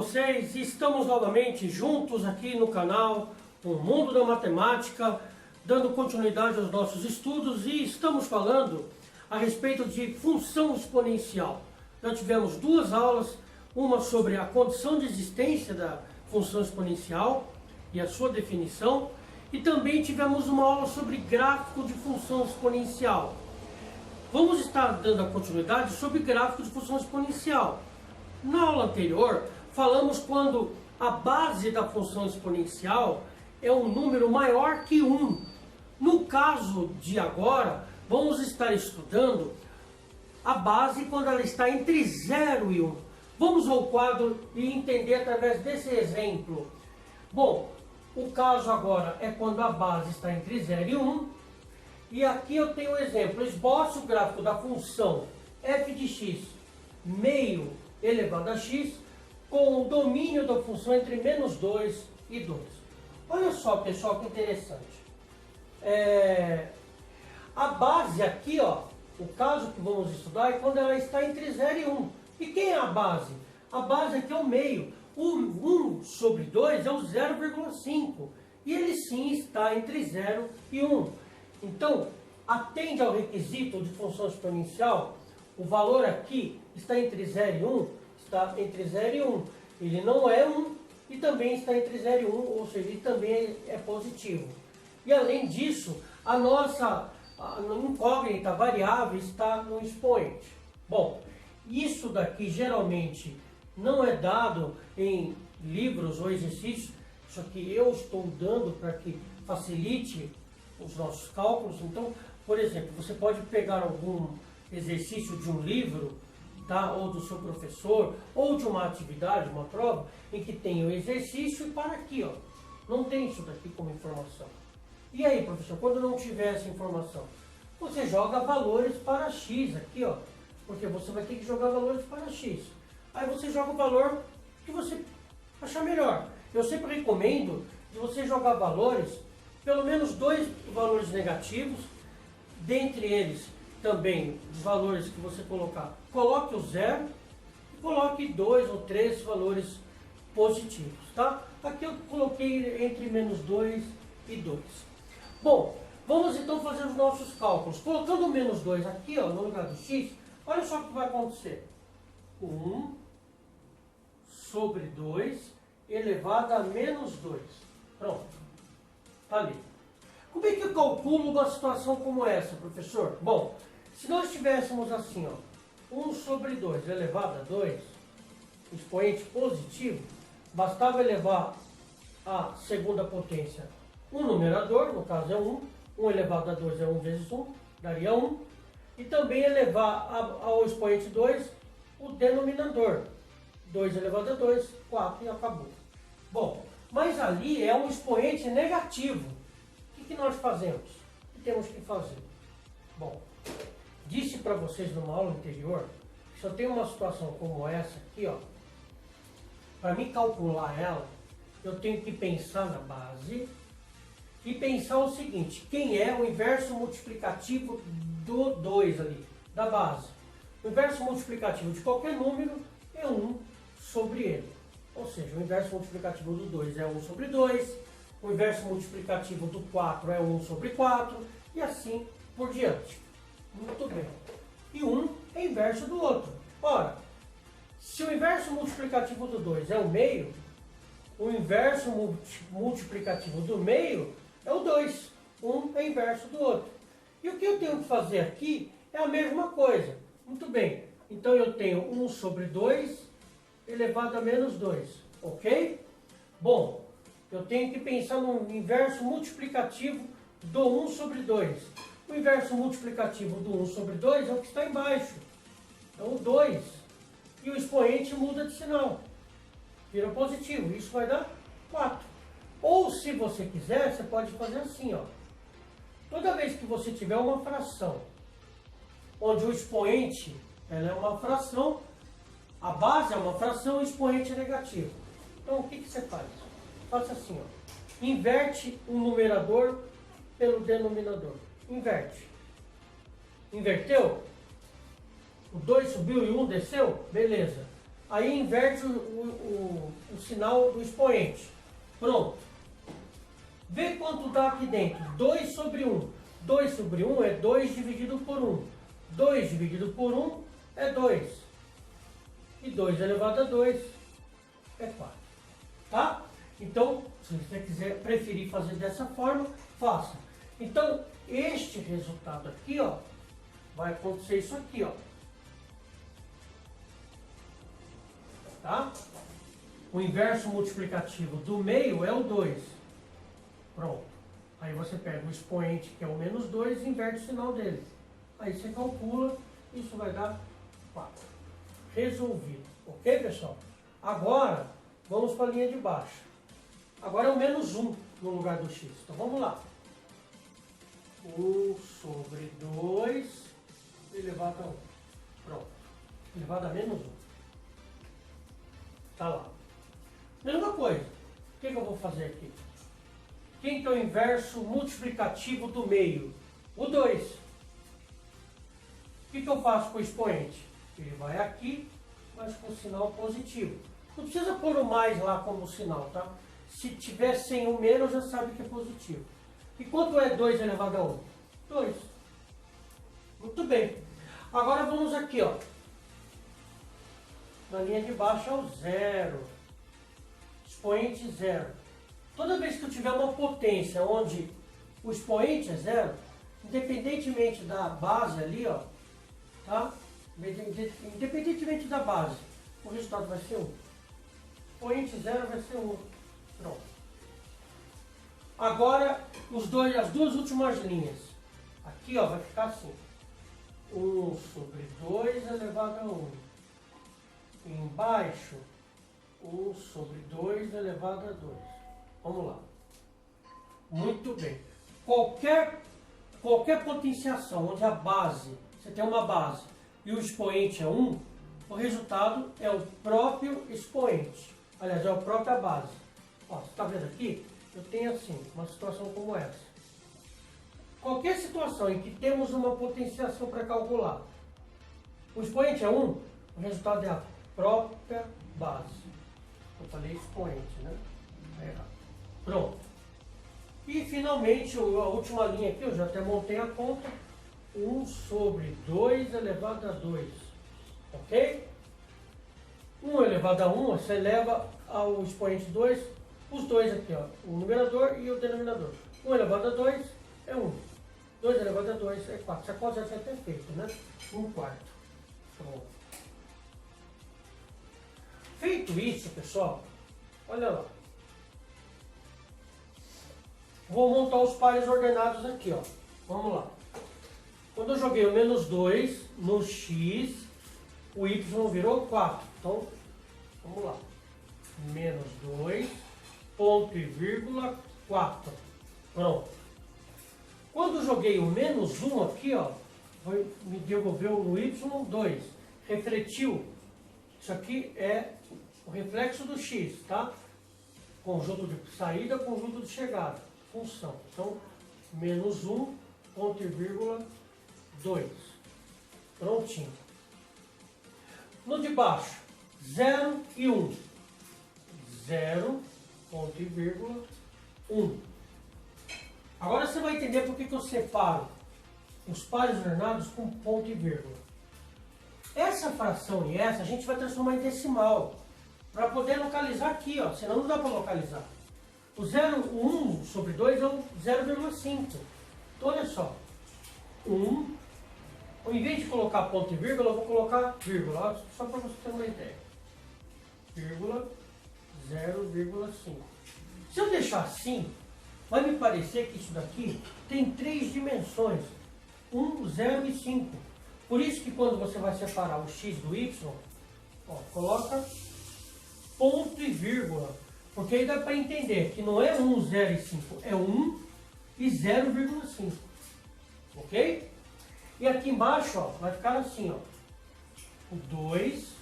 vocês? Estamos novamente juntos aqui no canal O Mundo da Matemática, dando continuidade aos nossos estudos e estamos falando a respeito de função exponencial. Já tivemos duas aulas, uma sobre a condição de existência da função exponencial e a sua definição, e também tivemos uma aula sobre gráfico de função exponencial. Vamos estar dando a continuidade sobre gráfico de função exponencial. Na aula anterior, falamos quando a base da função exponencial é um número maior que 1. No caso de agora, vamos estar estudando a base quando ela está entre 0 e 1. Vamos ao quadro e entender através desse exemplo. Bom, o caso agora é quando a base está entre 0 e 1. E aqui eu tenho um exemplo. Esboço o gráfico da função f de x meio elevado a x com o domínio da função entre menos 2 e 2. Olha só, pessoal, que interessante. A base aqui, ó, o caso que vamos estudar é quando ela está entre 0 e 1. E quem é a base? A base aqui é o meio. O 1 sobre 2 é o 0,5. E ele sim está entre 0 e 1. Então, atende ao requisito de função exponencial, o valor aqui está entre 0 e 1, está entre 0 e 1. Ele não é 1 e também está entre 0 e 1, ou seja, ele também é positivo. E além disso, a nossa incógnita variável está no expoente. Bom, isso daqui geralmente não é dado em livros ou exercícios, só que eu estou dando para que facilite os nossos cálculos. Então, por exemplo, você pode pegar algum exercício de um livro, tá? Ou do seu professor, ou de uma atividade, uma prova, em que tem o exercício e para aqui, ó. Não tem isso daqui como informação. E aí, professor, quando não tiver essa informação, você joga valores para x aqui, ó, porque você vai ter que jogar valores para x. Aí você joga o valor que você achar melhor. Eu sempre recomendo de você jogar valores, pelo menos 2 valores negativos, dentre eles também os valores que você colocar, coloque o 0 e coloque 2 ou 3 valores positivos, tá? Aqui eu coloquei entre menos 2 e 2. Bom, vamos então fazer os nossos cálculos. Colocando o menos 2 aqui, ó, no lugar do x, olha só o que vai acontecer. 1 sobre 2 elevado a menos 2. Pronto. Está ali. Como é que eu calculo uma situação como essa, professor? Bom, se nós tivéssemos assim, ó, 1 sobre 2 elevado a 2, expoente positivo, bastava elevar a segunda potência um numerador, no caso é 1, 1 elevado a 2 é 1 vezes 1, daria 1, e também elevar ao expoente 2 o denominador, 2 elevado a 2, 4 e acabou. Bom, mas ali é um expoente negativo. O que nós fazemos? O que temos que fazer? Bom, disse para vocês numa aula anterior que se eu tenho uma situação como essa aqui, ó, para mim calcular ela, eu tenho que pensar na base e pensar o seguinte: quem é o inverso multiplicativo do 2 ali, da base? O inverso multiplicativo de qualquer número é 1 sobre ele. Ou seja, o inverso multiplicativo do 2 é 1 sobre 2, o inverso multiplicativo do 4 é 1 sobre 4, e assim por diante. Muito bem. E um é inverso do outro. Ora, se o inverso multiplicativo do 2 é o meio, o inverso multiplicativo do meio é o 2. Um é inverso do outro. E o que eu tenho que fazer aqui é a mesma coisa. Muito bem. Então eu tenho 1 sobre 2 elevado a menos 2, ok? Bom, eu tenho que pensar no inverso multiplicativo do 1 sobre 2. O inverso multiplicativo do 1 sobre 2 é o que está embaixo, é o 2. E o expoente muda de sinal, vira positivo, isso vai dar 4. Ou se você quiser, você pode fazer assim, ó. Toda vez que você tiver uma fração, onde o expoente ela é uma fração, a base é uma fração, o expoente é negativo. Então, o que você faz? Faça assim, ó. Inverte o numerador pelo denominador. Inverte. Inverteu? O 2 subiu e o 1 desceu? Beleza. aí inverte o sinal do expoente. Pronto. Vê quanto dá aqui dentro. 2 sobre 1. 2 sobre 1 é 2 dividido por 1. 2 dividido por 1 é 2. E 2 elevado a 2 é 4. Tá? Então, se você quiser preferir fazer dessa forma, faça. Então, este resultado aqui, ó, vai acontecer isso aqui, ó. Tá? O inverso multiplicativo do meio é o 2. Pronto. Aí você pega o expoente, que é o menos 2, e inverte o sinal dele. Aí você calcula, isso vai dar 4. Resolvido. Ok, pessoal? Agora, vamos para a linha de baixo. Agora é o menos 1 no lugar do x. Então vamos lá. 1 sobre 2 elevado a 1. Pronto. Elevado a menos 1. Tá lá. Mesma coisa. O que eu vou fazer aqui? Quem que é o inverso multiplicativo do meio? O 2. O que eu faço com o expoente? Ele vai aqui, mas com o sinal positivo. Não precisa pôr o mais lá como sinal, tá? Se tiver sem o menos, já sabe que é positivo. E quanto é 2 elevado a 1? 2. Muito bem. Agora vamos aqui, ó. Na linha de baixo é o 0. Expoente 0. Toda vez que eu tiver uma potência onde o expoente é 0, independentemente da base ali, ó, tá? Independentemente da base, o resultado vai ser 1. Expoente 0 vai ser 1. Pronto. Agora, as duas últimas linhas. Aqui, ó, vai ficar assim. 1 sobre 2 elevado a 1. E embaixo, 1 sobre 2 elevado a 2. Vamos lá. Muito bem. Qualquer potenciação onde a base, você tem uma base e o expoente é 1, o resultado é o próprio expoente. Aliás, é a própria base. Ó, você está vendo aqui? Eu tenho assim, uma situação como essa. Qualquer situação em que temos uma potenciação para calcular, o expoente é 1, o resultado é a própria base. Eu falei expoente, né? Tá errado. Pronto. E finalmente, a última linha aqui, eu já até montei a conta. 1 sobre 2 elevado a 2. Ok? 1 elevado a 1, você eleva ao expoente 2, os dois aqui, ó, o numerador e o denominador. 1 elevado a 2 é 1. 2 elevado a 2 é 4. Essa conta já tinha até feito, né? 1 quarto. Pronto. Feito isso, pessoal, olha lá. Vou montar os pares ordenados aqui, ó. Vamos lá. Quando eu joguei o menos 2 no x, o y virou 4. Então, vamos lá. Menos 2, ponto e vírgula, 4. Pronto. Quando eu joguei o menos 1 aqui, ó, me devolveu no y 2. Refletiu. Isso aqui é o reflexo do x, tá? Conjunto de saída, conjunto de chegada. Função. Então, menos 1, ponto e vírgula, 2. Prontinho. No de baixo, 0 e 1. 0, ponto e vírgula, 1. Agora você vai entender por que eu separo os pares ordenados com ponto e vírgula. Essa fração e essa a gente vai transformar em decimal para poder localizar aqui, ó, senão não dá para localizar. O 1 sobre 2 é o 0,5. Então, olha só. 1, em vez de colocar ponto e vírgula, eu vou colocar vírgula, só para você ter uma ideia. Vírgula, 0,5. Se eu deixar assim, vai me parecer que isso daqui tem 3 dimensões. 1, 0 e 5. Por isso que quando você vai separar o x do y, ó, coloca ponto e vírgula. Porque aí dá para entender que não é 1, 0 e 5, é 1 e 0,5. Ok? E aqui embaixo, ó, vai ficar assim, ó. O 2,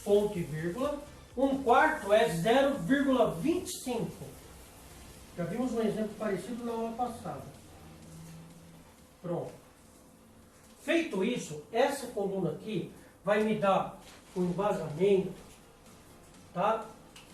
ponto e vírgula. 1 quarto é 0,25. Já vimos um exemplo parecido na aula passada. Pronto. Feito isso, essa coluna aqui vai me dar o embasamento, tá?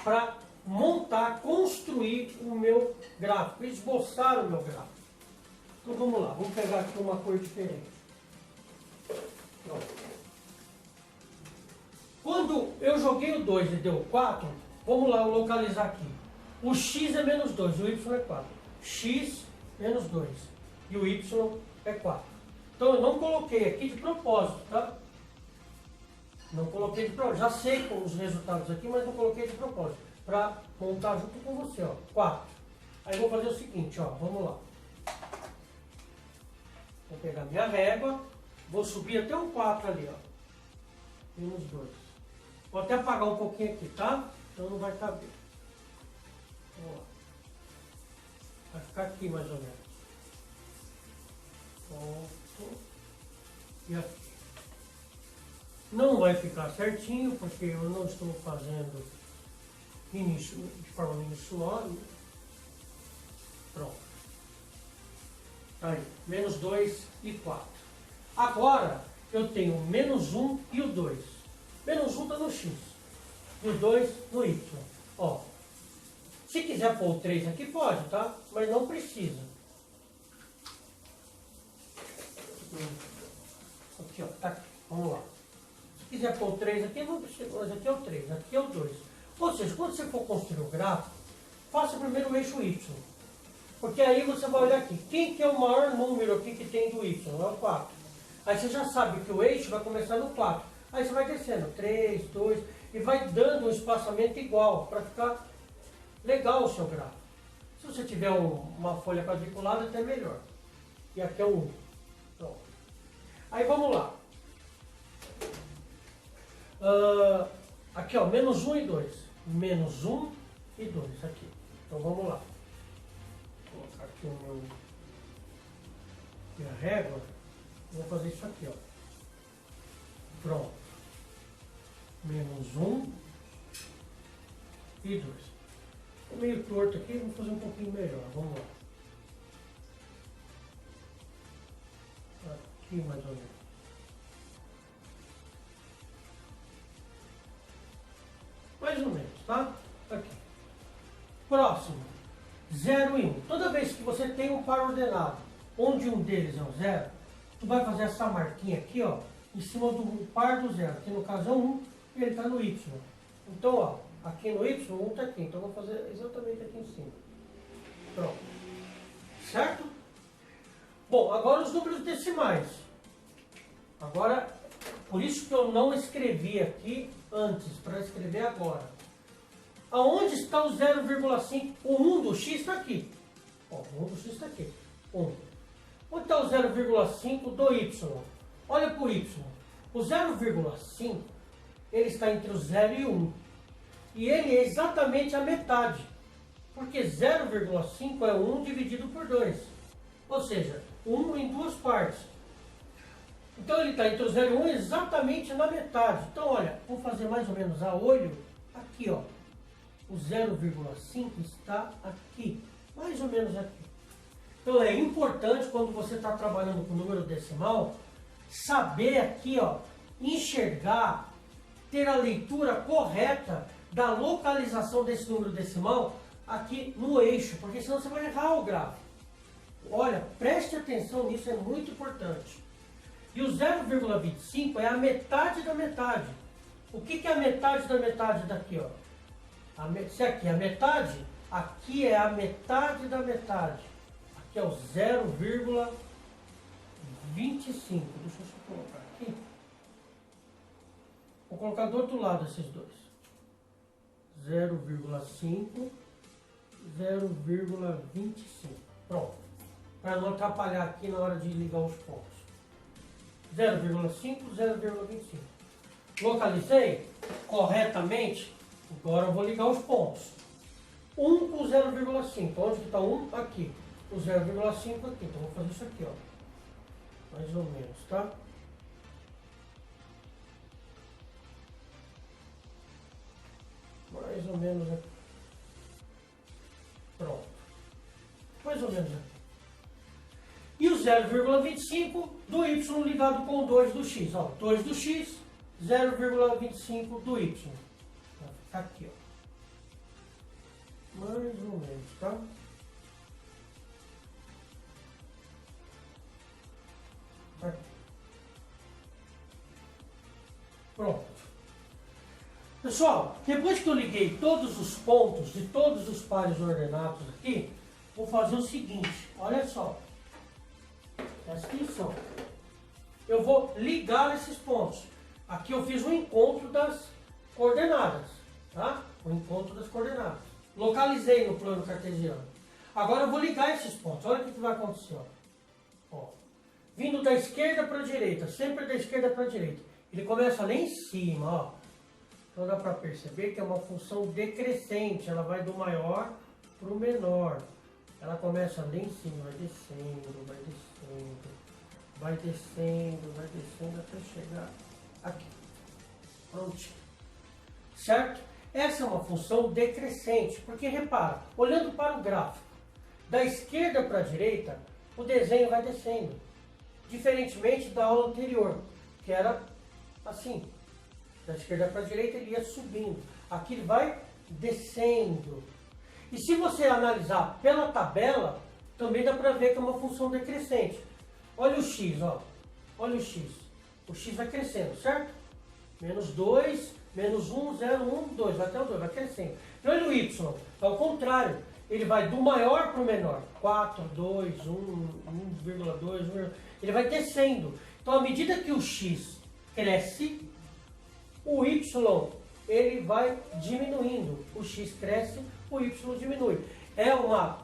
Para montar, construir o meu gráfico, esboçar o meu gráfico. Então vamos lá, vamos pegar aqui uma cor diferente. Pronto. Quando eu joguei o 2 e deu 4, vamos lá localizar aqui. O x é menos 2, o y é 4. X menos 2 e o y é 4. Então eu não coloquei aqui de propósito, tá? Não coloquei de propósito. Já sei com os resultados aqui, mas não coloquei de propósito. Para montar junto com você, ó. 4. Aí eu vou fazer o seguinte, ó. Vamos lá. Vou pegar minha régua. Vou subir até um 4 ali, ó. Menos 2. Vou até apagar um pouquinho aqui, tá? Então não vai caber. Vamos lá. Vai ficar aqui mais ou menos. Ponto. E aqui. Não vai ficar certinho, porque eu não estou fazendo de forma minuciosa. Pronto. Aí, menos 2 e 4. Agora, eu tenho menos 1 e o 2. Menos 1 está no x. E o 2 no y. Ó. Se quiser pôr o 3 aqui, pode, tá? Mas não precisa. Aqui, ó. Tá aqui. Vamos lá. Se quiser pôr o 3 aqui, não precisa. Mas aqui é o 3, aqui é o 2. Ou seja, quando você for construir o gráfico, faça primeiro o eixo y. Porque aí você vai olhar aqui. Quem que é o maior número aqui que tem do y? É o 4. Aí você já sabe que o eixo vai começar no 4. Aí você vai descendo 3, 2 e vai dando um espaçamento igual para ficar legal o seu gráfico. Se você tiver uma folha quadriculada, até melhor. E aqui é o 1. Pronto. Aí vamos lá. Aqui, ó, menos 1 e 2. Menos 1 e 2 aqui. Então vamos lá. Vou colocar aqui minha régua. Vou fazer isso aqui, ó. Pronto. Menos 1 e 2. É meio torto aqui, vou fazer um pouquinho melhor. Vamos lá. Aqui mais ou menos. Mais ou menos, tá? Aqui. Próximo. 0 e 1. Toda vez que você tem um par ordenado, onde um deles é o 0, tu vai fazer essa marquinha aqui, ó, em cima do par do 0. Que no caso é 1 e ele está no y. Então, ó, aqui no y, 1 está aqui. Então, eu vou fazer exatamente aqui em cima. Pronto. Certo? Bom, agora os números decimais. Agora, por isso que eu não escrevi aqui antes, para escrever agora. Aonde está o 0,5? O 1 do x está aqui. Ó, o 1 do x está aqui. 1. Onde está o 0,5 do y? Olha para o y. O 0,5, ele está entre o 0 e o 1. E ele é exatamente a metade. Porque 0,5 é 1 dividido por 2. Ou seja, 1 em duas partes. Então ele está entre o 0 e o 1 exatamente na metade. Então olha, vou fazer mais ou menos a olho aqui, ó. O 0,5 está aqui, mais ou menos aqui. Então é importante quando você está trabalhando com número decimal, saber aqui, ó, enxergar, ter a leitura correta da localização desse número decimal aqui no eixo, porque senão você vai errar o gráfico. Olha, preste atenção nisso, é muito importante. E o 0,25 é a metade da metade. O que é a metade da metade daqui, ó? Se aqui é a metade, aqui é a metade da metade. Aqui é o 0,25. Deixa eu só colocar aqui. Vou colocar do outro lado esses dois. 0,5, 0,25. Pronto. Para não atrapalhar aqui na hora de ligar os pontos. 0,5, 0,25. Localizei corretamente. Agora eu vou ligar os pontos. 1 com 0,5. Onde que está 1? Aqui. O 0,5 aqui. Então vou fazer isso aqui, ó. Mais ou menos, tá? Mais ou menos aqui. Pronto. Mais ou menos aqui. E o 0,25 do y ligado com o 2 do x. Ó, 2 do x 0,25 do y. Vai ficar aqui, ó. Mais ou menos, tá? Aqui. Pronto. Pessoal, depois que eu liguei todos os pontos de todos os pares ordenados aqui, vou fazer o seguinte, olha só. Presta atenção. Eu vou ligar esses pontos. Aqui eu fiz um encontro das coordenadas, tá? O encontro das coordenadas. Localizei no plano cartesiano. Agora eu vou ligar esses pontos. Olha o que vai acontecer. Ó. Vindo da esquerda para a direita, sempre da esquerda para a direita. Ele começa lá em cima, ó. Então dá para perceber que é uma função decrescente. Ela vai do maior para o menor. Ela começa lá em cima, vai descendo, vai descendo, vai descendo, vai descendo até chegar aqui. Prontinho. Certo? Essa é uma função decrescente, porque repara, olhando para o gráfico, da esquerda para a direita, o desenho vai descendo. Diferentemente da aula anterior, que era assim. Da esquerda para a direita ele ia subindo. Aqui ele vai descendo. E se você analisar pela tabela, também dá para ver que é uma função decrescente. Olha o x, ó. Olha o x. O x vai crescendo, certo? Menos 2, menos 1, 0, 1, 2. Vai até o 2, vai crescendo. E olha o y. É o contrário. Ele vai do maior para o menor. 4, 2, 1, 1,2, 1. Ele vai descendo. Então, à medida que o x cresce, o y ele vai diminuindo. O x cresce, o y diminui. Ela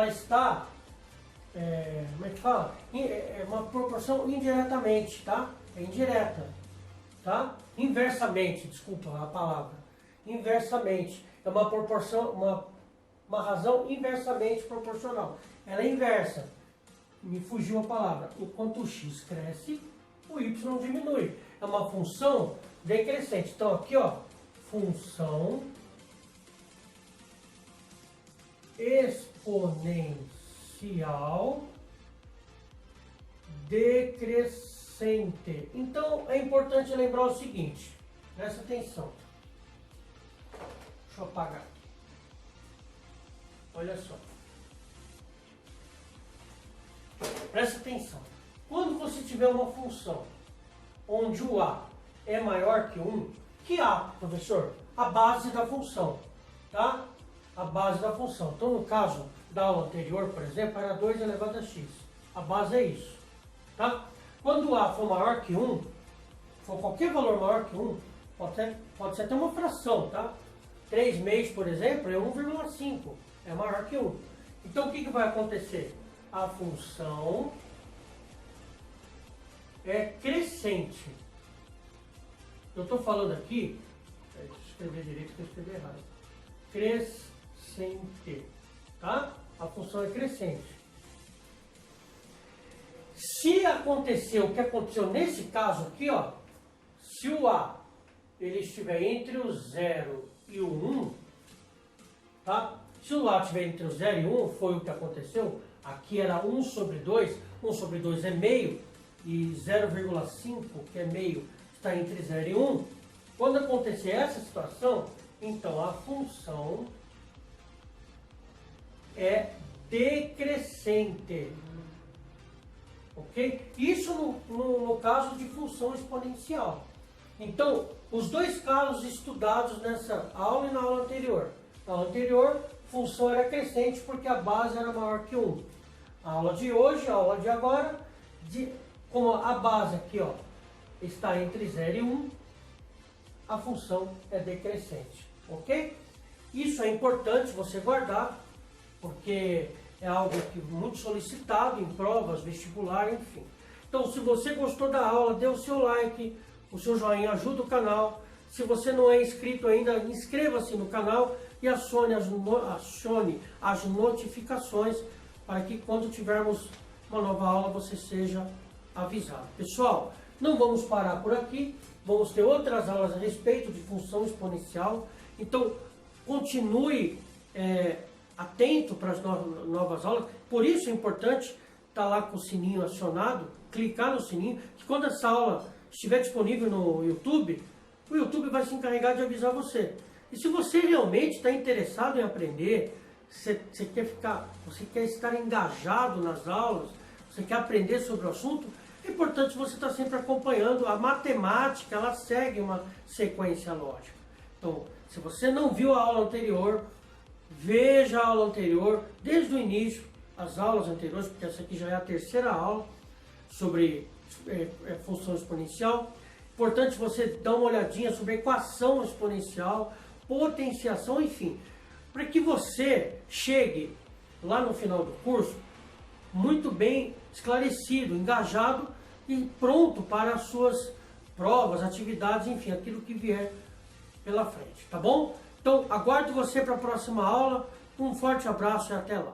está, como é que fala? É uma proporção indiretamente, tá? É indireta, tá? Inversamente, desculpa a palavra. Inversamente. É uma proporção, uma razão inversamente proporcional. Ela é inversa. Me fugiu a palavra. Enquanto o x cresce, o y diminui. É uma função decrescente. Então aqui, ó, função exponencial decrescente. Então é importante lembrar o seguinte, presta atenção. Deixa eu apagar aqui. Olha só. Presta atenção. Quando você tiver uma função onde o a é maior que 1, que a, professor? A base da função, tá? A base da função. Então, no caso da aula anterior, por exemplo, era 2 elevado a x. A base é isso, tá? Quando o a for maior que 1, for qualquer valor maior que 1, pode ser até uma fração, tá? 3 meses, por exemplo, é 1,5, é maior que 1. Então, o que vai acontecer? A função é crescente. Eu estou falando aqui, deixa eu escrever direito que eu escrevi errado. Crescente, tá? A função é crescente. Se acontecer o que aconteceu nesse caso aqui, ó, se o a ele estiver entre o 0 e o 1, tá? Se o a estiver entre o 0 e 1, foi o que aconteceu. Aqui era 1 sobre 2, 1 sobre 2 é meio, e 0,5, que é meio, está entre 0 e 1. Quando acontecer essa situação, então a função é decrescente. Ok? Isso no caso de função exponencial. Então, os dois casos estudados nessa aula e na aula anterior. Na aula anterior, função era crescente porque a base era maior que 1. A aula de hoje, a aula de agora, como a base aqui, ó, está entre 0 e 1, a função é decrescente, ok? Isso é importante você guardar, porque é algo que muito solicitado em provas, vestibular, enfim. Então, se você gostou da aula, dê o seu like, o seu joinha, ajuda o canal. Se você não é inscrito ainda, inscreva-se no canal e acione as notificações para que quando tivermos uma nova aula você seja avisado. Pessoal, não vamos parar por aqui, vamos ter outras aulas a respeito de função exponencial, então continue atento para as novas aulas. Por isso é importante estar lá com o sininho acionado, clicar no sininho, que quando essa aula estiver disponível no YouTube, o YouTube vai se encarregar de avisar você. E se você realmente está interessado em aprender, você quer estar engajado nas aulas, você quer aprender sobre o assunto, é importante você estar sempre acompanhando. A matemática, ela segue uma sequência lógica. Então, se você não viu a aula anterior, veja a aula anterior, desde o início, as aulas anteriores, porque essa aqui já é a terceira aula sobre função exponencial. Importante você dar uma olhadinha sobre a equação exponencial, potenciação, enfim, para que você chegue lá no final do curso muito bem esclarecido, engajado e pronto para as suas provas, atividades, enfim, aquilo que vier pela frente, tá bom? Então, aguardo você para a próxima aula. Um forte abraço e até lá.